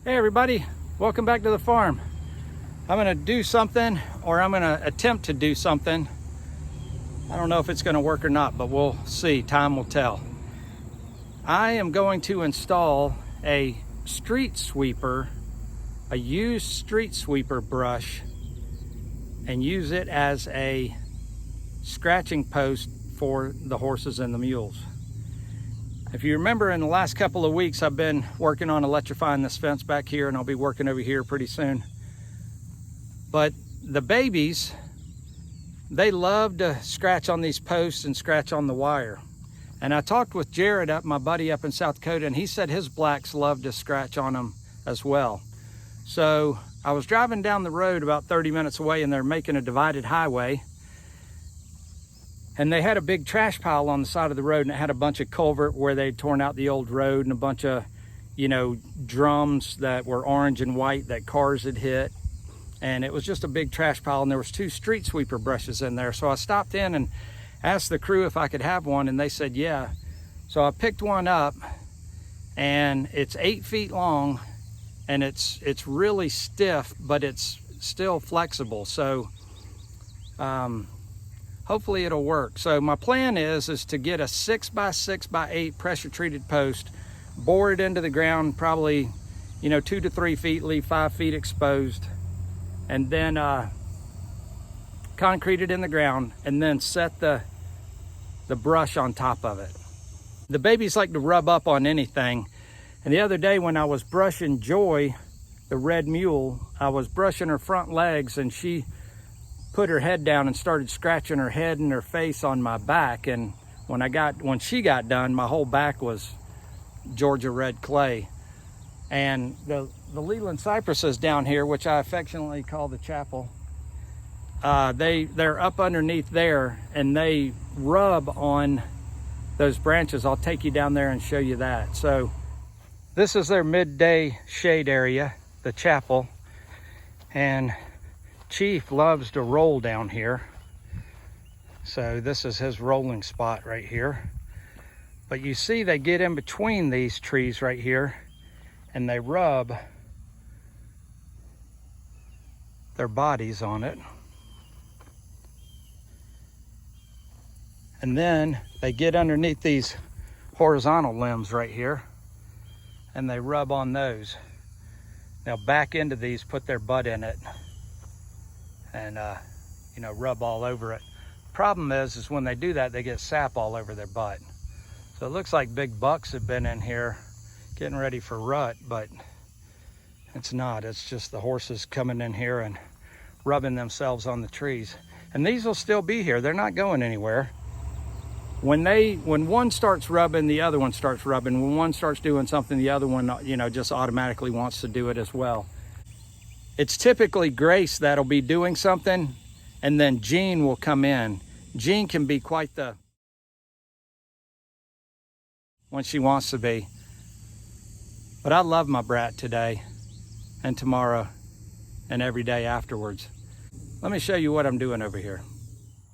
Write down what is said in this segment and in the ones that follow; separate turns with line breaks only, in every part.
Hey everybody, welcome back to the farm. I'm gonna do something, or I'm gonna attempt to do something. I don't know if it's gonna work or not, but we'll see, time will tell. I am going to install a street sweeper, a used street sweeper brush, and use it as a scratching post for the horses and the mules. If you remember, in the last couple of weeks, I've been working on electrifying this fence back here, and I'll be working over here pretty soon. But the babies, they love to scratch on these posts and scratch on the wire. And I talked with Jared, my buddy up in South Dakota, and he said his blacks love to scratch on them as well. So I was driving down the road about 30 minutes away, and they're making a divided highway. And they had a big trash pile on the side of the road, and it had a bunch of culvert where they'd torn out the old road, and a bunch of, drums that were orange and white that cars had hit. And it was just a big trash pile, and there was 2 street sweeper brushes in there. So I stopped in and asked the crew if I could have one, and they said yeah. So I picked one up, and it's 8 feet long, and it's really stiff, but it's still flexible. So hopefully it'll work. So my plan is to get a 6x6x8 pressure treated post, bore it into the ground, probably 2 to 3 feet, leave 5 feet exposed, and then concrete it in the ground, and then set the brush on top of it. The babies like to rub up on anything, and the other day when I was brushing Joy, the red mule, I was brushing her front legs, and she put her head down and started scratching her head and her face on my back. And when she got done, my whole back was Georgia red clay. And the Leland cypresses down here, which I affectionately call the chapel, they're up underneath there, and they rub on those branches. I'll take you down there and show you that. So this is their midday shade area, the chapel, and Chief loves to roll down here. So this is his rolling spot right here. But you see they get in between these trees right here, and they rub their bodies on it. And then they get underneath these horizontal limbs right here, and they rub on those. They'll back into these, put their butt in it, and rub all over it. Problem is when they do that, they get sap all over their butt. So it looks like big bucks have been in here getting ready for rut, but it's not. It's just the horses coming in here and rubbing themselves on the trees. And these will still be here. They're not going anywhere. When one starts rubbing, the other one starts rubbing. When one starts doing something, the other one, just automatically wants to do it as well. It's typically Grace that'll be doing something, and then Jean will come in. Jean can be quite when she wants to be. But I love my brat today and tomorrow and every day afterwards. Let me show you what I'm doing over here.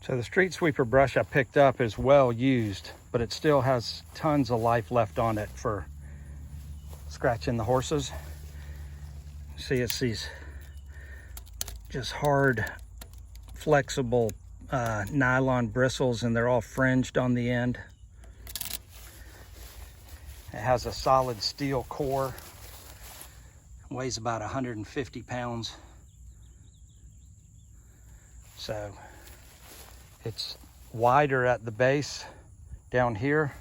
So the street sweeper brush I picked up is well used, but it still has tons of life left on it for scratching the horses. See, it's these just hard, flexible nylon bristles, and they're all fringed on the end. It has a solid steel core. It weighs about 150 pounds. So it's wider at the base down here,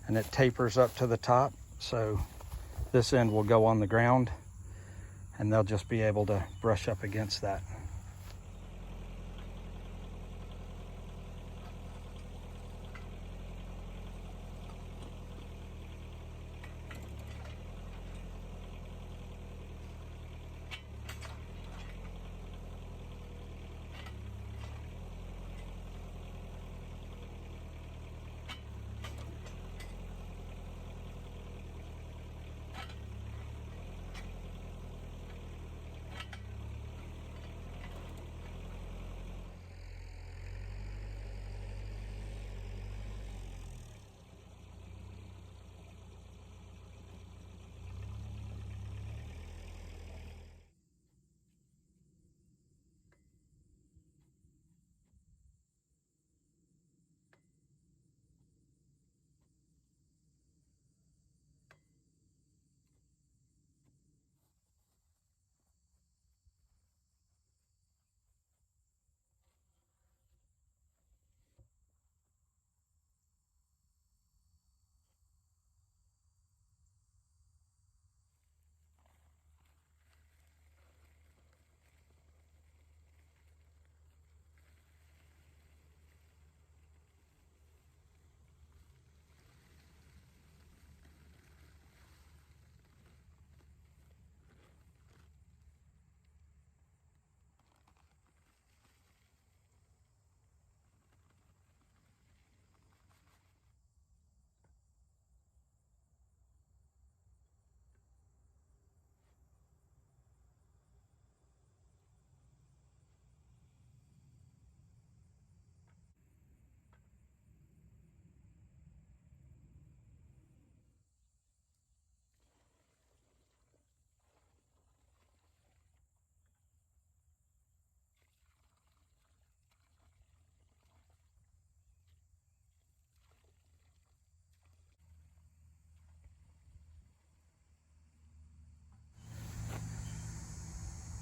and it tapers up to the top. So this end will go on the ground, and they'll just be able to brush up against that.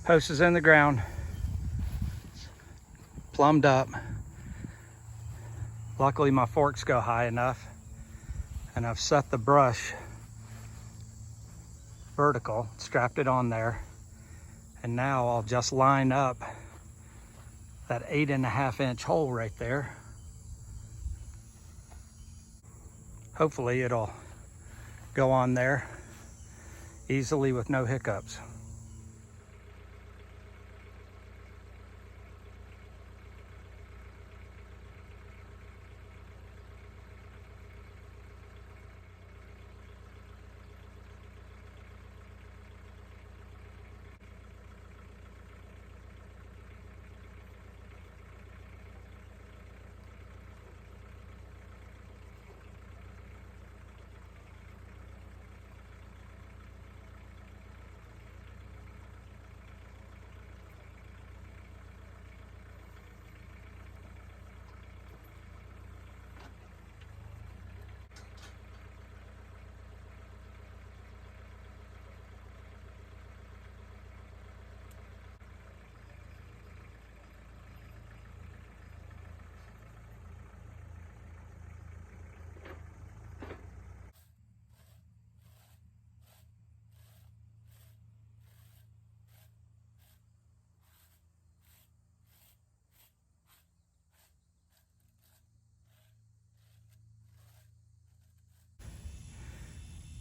Post is in the ground, plumbed up. Luckily my forks go high enough, and I've set the brush vertical, strapped it on there, and now I'll just line up that 8.5 inch hole right there. Hopefully it'll go on there easily with no hiccups.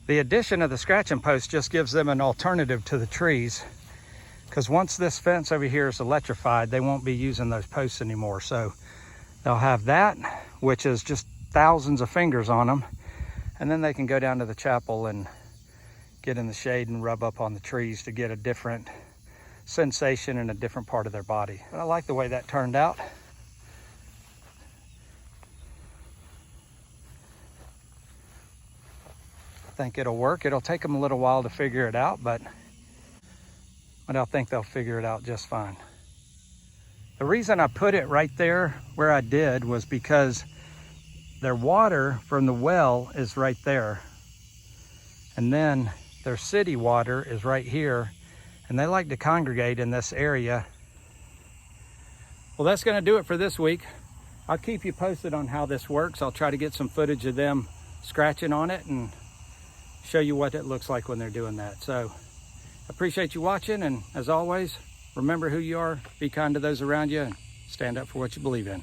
The addition of the scratching post just gives them an alternative to the trees, because once this fence over here is electrified, they won't be using those posts anymore. So they'll have that, which is just thousands of fingers on them, and then they can go down to the chapel and get in the shade and rub up on the trees to get a different sensation in a different part of their body. But I like the way that turned out. I think it'll work. It'll take them a little while to figure it out, but I think they'll figure it out just fine. The reason I put it right there where I did was because their water from the well is right there, and then their city water is right here, and they like to congregate in this area. Well, that's going to do it for this week. I'll keep you posted on how this works. I'll try to get some footage of them scratching on it and show you what it looks like when they're doing that. So I appreciate you watching, and as always, remember who you are, be kind to those around you, and stand up for what you believe in.